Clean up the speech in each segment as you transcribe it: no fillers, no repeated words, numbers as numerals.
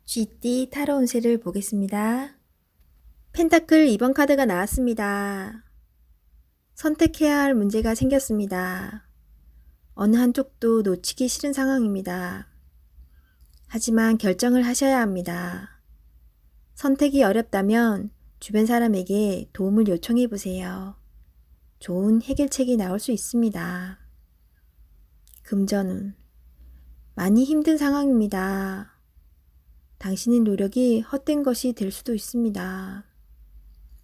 쥐띠 타로 운세를 보겠습니다. 펜타클 2번 카드가 나왔습니다. 선택해야 할 문제가 생겼습니다. 어느 한쪽도 놓치기 싫은 상황입니다. 하지만 결정을 하셔야 합니다. 선택이 어렵다면 주변 사람에게 도움을 요청해 보세요. 좋은 해결책이 나올 수 있습니다. 금전운. 많이 힘든 상황입니다. 당신의 노력이 헛된 것이 될 수도 있습니다.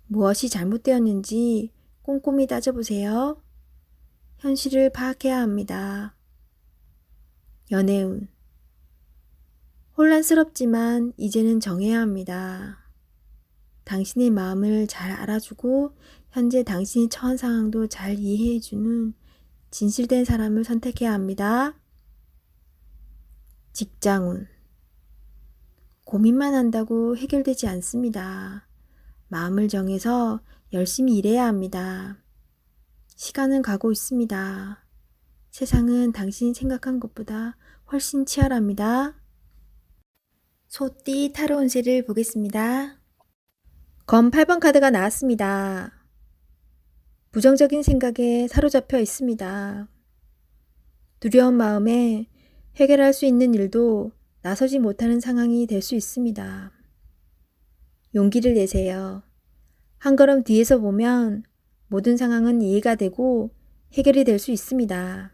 무엇이 잘못되었는지 꼼꼼히 따져보세요. 현실을 파악해야 합니다. 연애운. 혼란스럽지만 이제는 정해야 합니다. 당신의 마음을 잘 알아주고 현재 당신이 처한 상황도 잘 이해해주는 진실된 사람을 선택해야 합니다. 직장운. 고민만 한다고 해결되지 않습니다. 마음을 정해서 열심히 일해야 합니다. 시간은 가고 있습니다. 세상은 당신이 생각한 것보다 훨씬 치열합니다. 소띠 타로 운세를 보겠습니다. 검 8번 카드가 나왔습니다. 부정적인 생각에 사로잡혀 있습니다. 두려운 마음에 해결할 수 있는 일도 나서지 못하는 상황이 될 수 있습니다. 용기를 내세요. 한 걸음 뒤에서 보면 모든 상황은 이해가 되고 해결이 될 수 있습니다.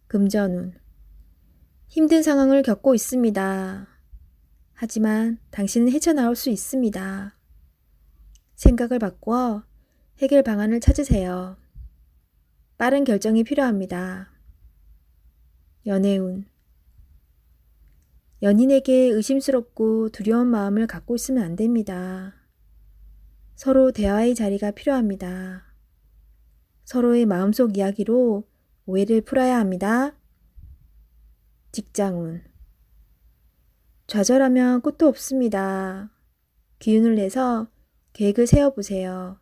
금전운. 힘든 상황을 겪고 있습니다. 하지만 당신은 헤쳐나올 수 있습니다. 생각을 바꾸어 해결 방안을 찾으세요. 빠른 결정이 필요합니다. 연애운. 연인에게 의심스럽고 두려운 마음을 갖고 있으면 안 됩니다. 서로 대화의 자리가 필요합니다. 서로의 마음속 이야기로 오해를 풀어야 합니다. 직장운. 좌절하면 끝도 없습니다. 기운을 내서 계획을 세워보세요.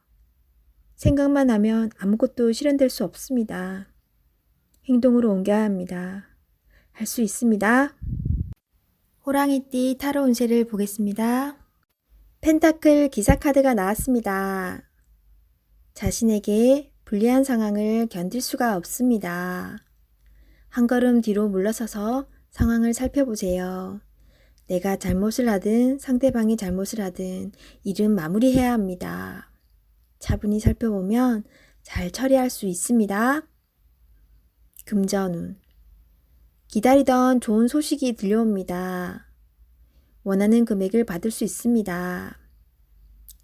생각만 하면 아무것도 실현될 수 없습니다. 행동으로 옮겨야 합니다. 할 수 있습니다. 호랑이띠 타로 운세를 보겠습니다. 펜타클 기사 카드가 나왔습니다. 자신에게 불리한 상황을 견딜 수가 없습니다. 한 걸음 뒤로 물러서서 상황을 살펴보세요. 내가 잘못을 하든 상대방이 잘못을 하든 일은 마무리해야 합니다. 차분히 살펴보면 잘 처리할 수 있습니다. 금전운. 기다리던 좋은 소식이 들려옵니다. 원하는 금액을 받을 수 있습니다.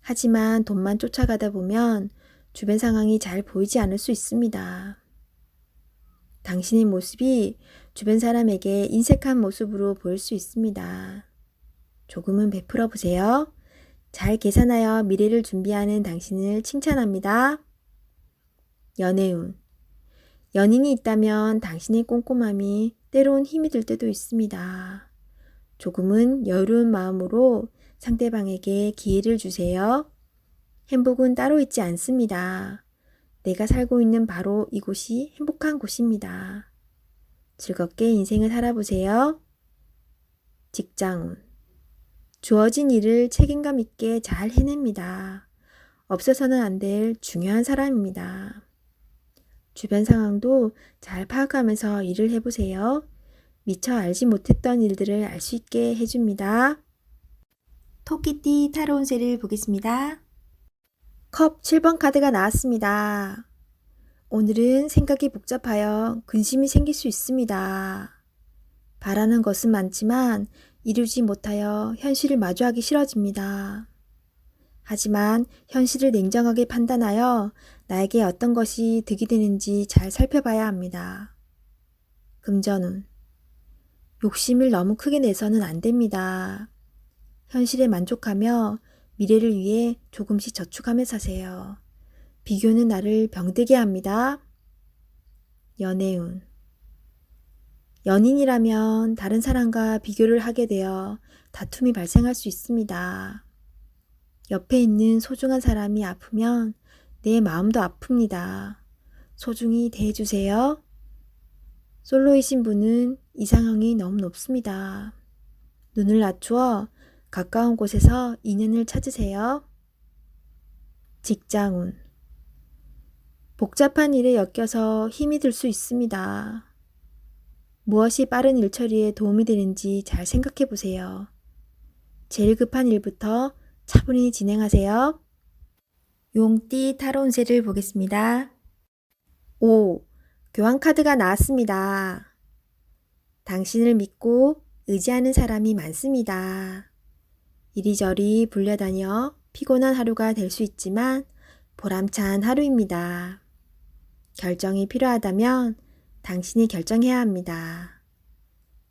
하지만 돈만 쫓아가다 보면 주변 상황이 잘 보이지 않을 수 있습니다. 당신의 모습이 주변 사람에게 인색한 모습으로 보일 수 있습니다. 조금은 베풀어 보세요. 잘 계산하여 미래를 준비하는 당신을 칭찬합니다. 연애운. 연인이 있다면 당신의 꼼꼼함이 때론 힘이 들 때도 있습니다. 조금은 여유로운 마음으로 상대방에게 기회를 주세요. 행복은 따로 있지 않습니다. 내가 살고 있는 바로 이곳이 행복한 곳입니다. 즐겁게 인생을 살아보세요. 직장운. 주어진 일을 책임감 있게 잘 해냅니다. 없어서는 안 될 중요한 사람입니다. 주변 상황도 잘 파악하면서 일을 해보세요. 미처 알지 못했던 일들을 알 수 있게 해줍니다. 토끼띠 타로 운세를 보겠습니다. 컵 7번 카드가 나왔습니다. 오늘은 생각이 복잡하여 근심이 생길 수 있습니다. 바라는 것은 많지만 이루지 못하여 현실을 마주하기 싫어집니다. 하지만 현실을 냉정하게 판단하여 나에게 어떤 것이 득이 되는지 잘 살펴봐야 합니다. 금전운. 욕심을 너무 크게 내서는 안 됩니다. 현실에 만족하며 미래를 위해 조금씩 저축하며 사세요. 비교는 나를 병들게 합니다. 연애운. 연인이라면 다른 사람과 비교를 하게 되어 다툼이 발생할 수 있습니다. 옆에 있는 소중한 사람이 아프면 내 마음도 아픕니다. 소중히 대해주세요. 솔로이신 분은 이 상황이 너무 높습니다. 눈을 낮추어 가까운 곳에서 인연을 찾으세요. 직장운. 복잡한 일에 엮여서 힘이 들 수 있습니다. 무엇이 빠른 일 처리에 도움이 되는지 잘 생각해 보세요. 제일 급한 일부터 차분히 진행하세요. 용띠 타로운세를 보겠습니다. 5. 교환카드가 나왔습니다. 당신을 믿고 의지하는 사람이 많습니다. 이리저리 불려다녀 피곤한 하루가 될 수 있지만 보람찬 하루입니다. 결정이 필요하다면 당신이 결정해야 합니다.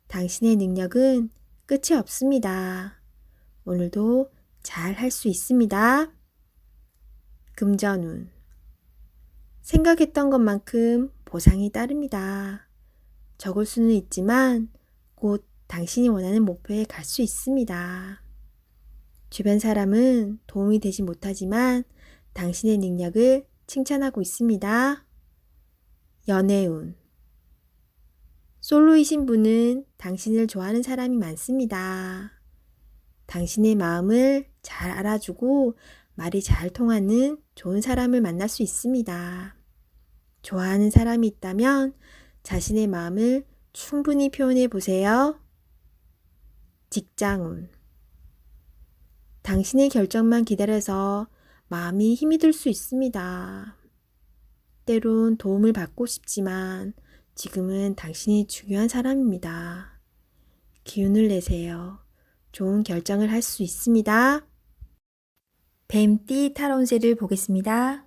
당신의 능력은 끝이 없습니다. 오늘도 잘 할 수 있습니다. 금전운. 생각했던 것만큼 보상이 따릅니다. 적을 수는 있지만 곧 당신이 원하는 목표에 갈 수 있습니다. 주변 사람은 도움이 되지 못하지만 당신의 능력을 칭찬하고 있습니다. 연애운. 솔로이신 분은 당신을 좋아하는 사람이 많습니다. 당신의 마음을 잘 알아주고 말이 잘 통하는 좋은 사람을 만날 수 있습니다. 좋아하는 사람이 있다면 자신의 마음을 충분히 표현해 보세요. 직장운. 당신의 결정만 기다려서 마음이 힘이 들 수 있습니다. 때론 도움을 받고 싶지만 지금은 당신이 중요한 사람입니다. 기운을 내세요. 좋은 결정을 할 수 있습니다. 뱀띠 타로운세를 보겠습니다.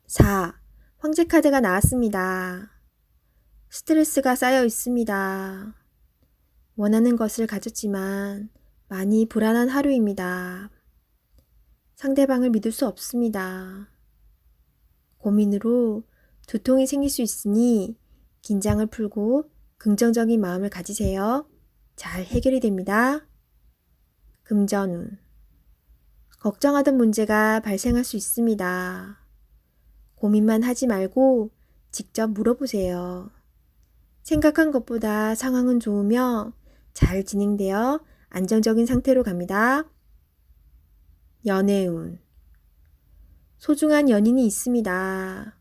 4. 황제 카드가 나왔습니다. 스트레스가 쌓여 있습니다. 원하는 것을 가졌지만 많이 불안한 하루입니다. 상대방을 믿을 수 없습니다. 고민으로 두통이 생길 수 있으니 긴장을 풀고 긍정적인 마음을 가지세요. 잘 해결이 됩니다. 금전운. 걱정하던 문제가 발생할 수 있습니다. 고민만 하지 말고 직접 물어보세요. 생각한 것보다 상황은 좋으며 잘 진행되어 안정적인 상태로 갑니다. 연애운. 소중한 연인이 있습니다.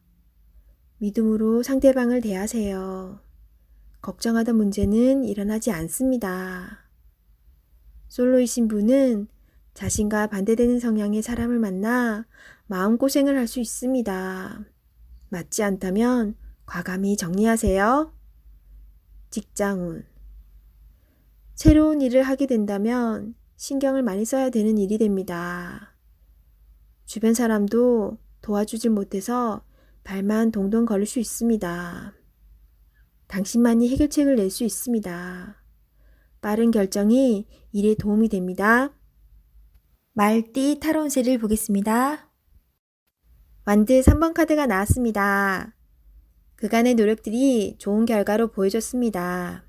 믿음으로 상대방을 대하세요. 걱정하던 문제는 일어나지 않습니다. 솔로이신 분은 자신과 반대되는 성향의 사람을 만나 마음고생을 할 수 있습니다. 맞지 않다면 과감히 정리하세요. 직장운. 새로운 일을 하게 된다면 신경을 많이 써야 되는 일이 됩니다. 주변 사람도 도와주질 못해서 발만 동동 걸릴 수 있습니다. 당신만이 해결책을 낼 수 있습니다. 빠른 결정이 일에 도움이 됩니다. 말띠 타로운세를 보겠습니다. 완드 3번 카드가 나왔습니다. 그간의 노력들이 좋은 결과로 보여줬습니다.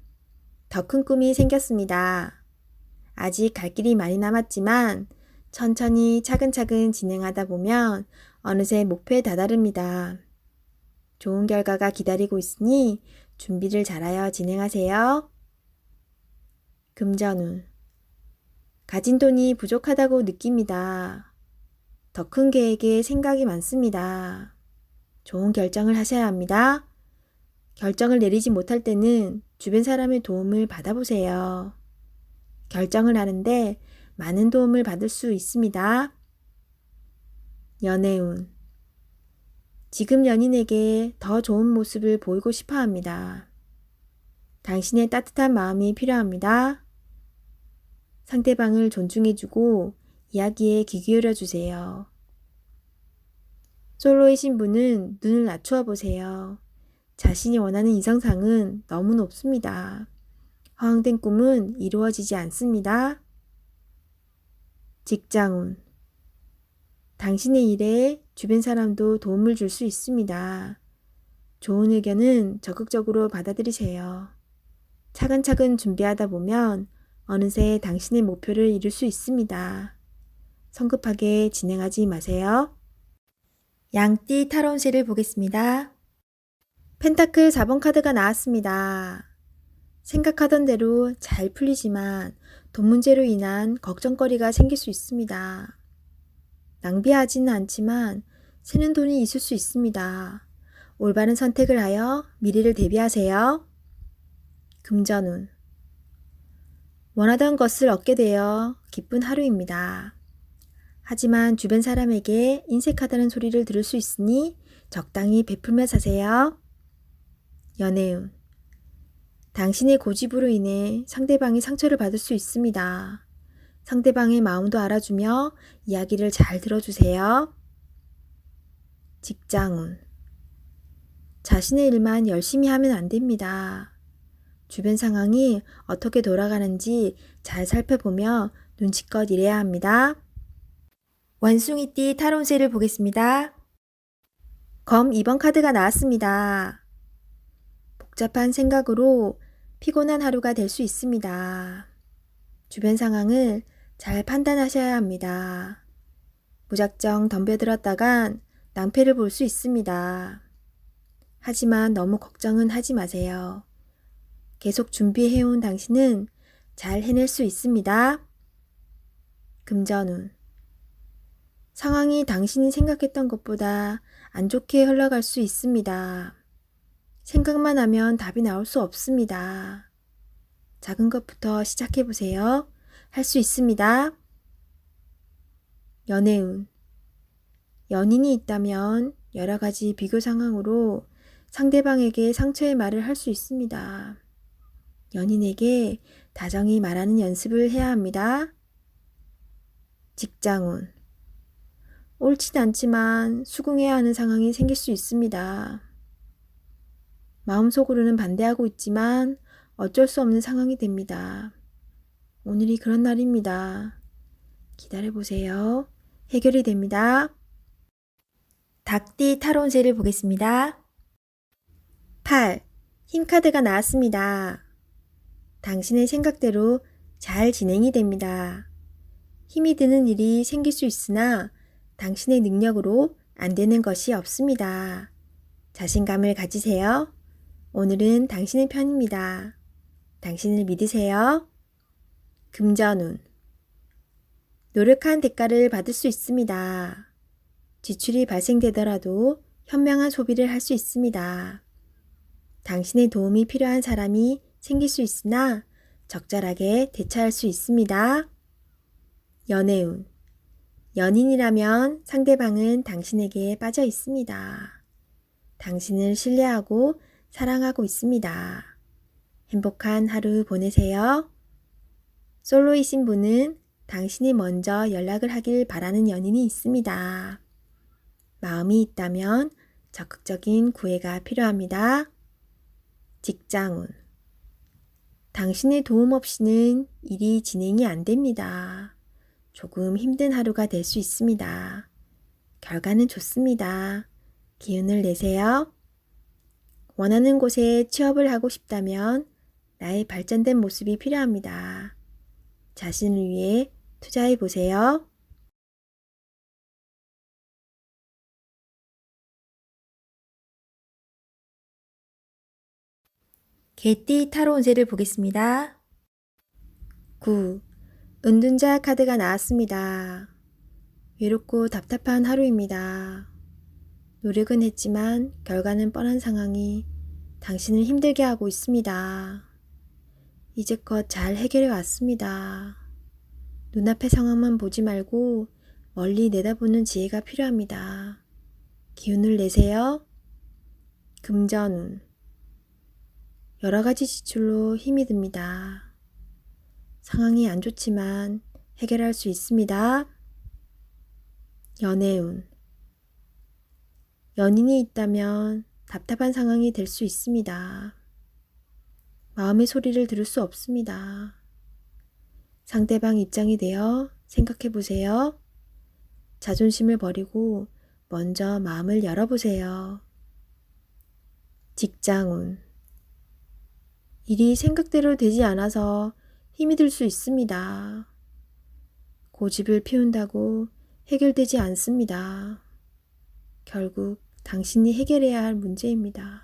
더 큰 꿈이 생겼습니다. 아직 갈 길이 많이 남았지만 천천히 차근차근 진행하다 보면 어느새 목표에 다다릅니다. 좋은 결과가 기다리고 있으니 준비를 잘하여 진행하세요. 금전운. 가진 돈이 부족하다고 느낍니다. 더 큰 계획에 생각이 많습니다. 좋은 결정을 하셔야 합니다. 결정을 내리지 못할 때는 주변 사람의 도움을 받아보세요. 결정을 하는데 많은 도움을 받을 수 있습니다. 연애운. 지금 연인에게 더 좋은 모습을 보이고 싶어 합니다. 당신의 따뜻한 마음이 필요합니다. 상대방을 존중해주고 이야기에 귀 기울여 주세요. 솔로이신 분은 눈을 낮추어 보세요. 자신이 원하는 이상상은 너무 높습니다. 허황된 꿈은 이루어지지 않습니다. 직장운. 당신의 일에 주변 사람도 도움을 줄 수 있습니다. 좋은 의견은 적극적으로 받아들이세요. 차근차근 준비하다 보면 어느새 당신의 목표를 이룰 수 있습니다. 성급하게 진행하지 마세요. 양띠 타로운세를 보겠습니다. 펜타클 4번 카드가 나왔습니다. 생각하던 대로 잘 풀리지만 돈 문제로 인한 걱정거리가 생길 수 있습니다. 낭비하지는 않지만 새는 돈이 있을 수 있습니다. 올바른 선택을 하여 미래를 대비하세요. 금전운. 원하던 것을 얻게 되어 기쁜 하루입니다. 하지만 주변 사람에게 인색하다는 소리를 들을 수 있으니 적당히 베풀며 사세요. 연애운. 당신의 고집으로 인해 상대방이 상처를 받을 수 있습니다. 상대방의 마음도 알아주며 이야기를 잘 들어주세요. 직장운. 자신의 일만 열심히 하면 안 됩니다. 주변 상황이 어떻게 돌아가는지 잘 살펴보며 눈치껏 일해야 합니다. 원숭이띠 타로운세를 보겠습니다. 검 2번 카드가 나왔습니다. 복잡한 생각으로 피곤한 하루가 될 수 있습니다. 주변 상황을 잘 판단하셔야 합니다. 무작정 덤벼들었다간 낭패를 볼 수 있습니다. 하지만 너무 걱정은 하지 마세요. 계속 준비해온 당신은 잘 해낼 수 있습니다. 금전운. 상황이 당신이 생각했던 것보다 안 좋게 흘러갈 수 있습니다. 생각만 하면 답이 나올 수 없습니다. 작은 것부터 시작해보세요. 할 수 있습니다. 연애운. 연인이 있다면 여러 가지 비교 상황으로 상대방에게 상처의 말을 할 수 있습니다. 연인에게 다정히 말하는 연습을 해야 합니다. 직장운. 옳진 않지만 수긍해야 하는 상황이 생길 수 있습니다. 마음속으로는 반대하고 있지만 어쩔 수 없는 상황이 됩니다. 오늘이 그런 날입니다. 기다려보세요. 해결이 됩니다. 닭띠 타로운세를 보겠습니다. 8. 힘카드가 나왔습니다. 당신의 생각대로 잘 진행이 됩니다. 힘이 드는 일이 생길 수 있으나 당신의 능력으로 안 되는 것이 없습니다. 자신감을 가지세요. 오늘은 당신의 편입니다. 당신을 믿으세요. 금전운. 노력한 대가를 받을 수 있습니다. 지출이 발생되더라도 현명한 소비를 할 수 있습니다. 당신의 도움이 필요한 사람이 생길 수 있으나 적절하게 대처할 수 있습니다. 연애운. 연인이라면 상대방은 당신에게 빠져 있습니다. 당신을 신뢰하고 사랑하고 있습니다. 행복한 하루 보내세요. 솔로이신 분은 당신이 먼저 연락을 하길 바라는 연인이 있습니다. 마음이 있다면 적극적인 구애가 필요합니다. 직장운. 당신의 도움 없이는 일이 진행이 안 됩니다. 조금 힘든 하루가 될 수 있습니다. 결과는 좋습니다. 기운을 내세요. 원하는 곳에 취업을 하고 싶다면 나의 발전된 모습이 필요합니다. 자신을 위해 투자해 보세요. 개띠 타로운세를 보겠습니다. 9. 은둔자 카드가 나왔습니다. 외롭고 답답한 하루입니다. 노력은 했지만 결과는 뻔한 상황이 당신을 힘들게 하고 있습니다. 이제껏 잘 해결해 왔습니다. 눈앞의 상황만 보지 말고 멀리 내다보는 지혜가 필요합니다. 기운을 내세요. 금전운. 여러 가지 지출로 힘이 듭니다. 상황이 안 좋지만 해결할 수 있습니다. 연애운. 연인이 있다면 답답한 상황이 될 수 있습니다. 마음의 소리를 들을 수 없습니다. 상대방 입장이 되어 생각해 보세요. 자존심을 버리고 먼저 마음을 열어보세요. 직장운. 일이 생각대로 되지 않아서 힘이 들 수 있습니다. 고집을 피운다고 해결되지 않습니다. 결국 당신이 해결해야 할 문제입니다.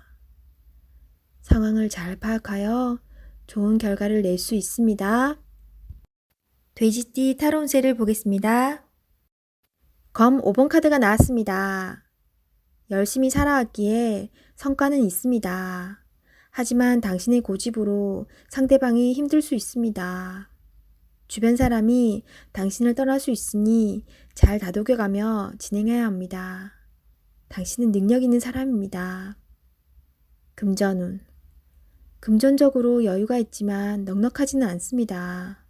상황을 잘 파악하여 좋은 결과를 낼 수 있습니다. 돼지띠 타로 운세를 보겠습니다. 검 5번 카드가 나왔습니다. 열심히 살아왔기에 성과는 있습니다. 하지만 당신의 고집으로 상대방이 힘들 수 있습니다. 주변 사람이 당신을 떠날 수 있으니 잘 다독여가며 진행해야 합니다. 당신은 능력 있는 사람입니다. 금전운. 금전적으로 여유가 있지만 넉넉하지는 않습니다.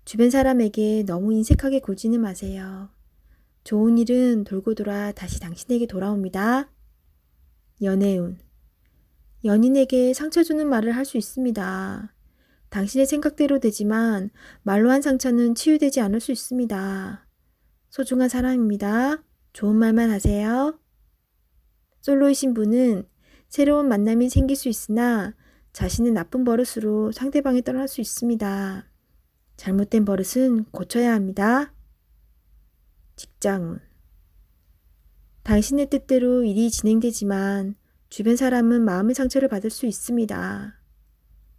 주변 사람에게 너무 인색하게 굴지는 마세요. 좋은 일은 돌고 돌아 다시 당신에게 돌아옵니다. 연애운. 연인에게 상처 주는 말을 할 수 있습니다. 당신의 생각대로 되지만 말로 한 상처는 치유되지 않을 수 있습니다. 소중한 사람입니다. 좋은 말만 하세요. 솔로이신 분은 새로운 만남이 생길 수 있으나 자신의 나쁜 버릇으로 상대방이 떠날 수 있습니다. 잘못된 버릇은 고쳐야 합니다. 직장운. 당신의 뜻대로 일이 진행되지만 주변 사람은 마음의 상처를 받을 수 있습니다.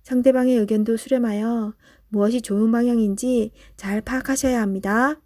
상대방의 의견도 수렴하여 무엇이 좋은 방향인지 잘 파악하셔야 합니다.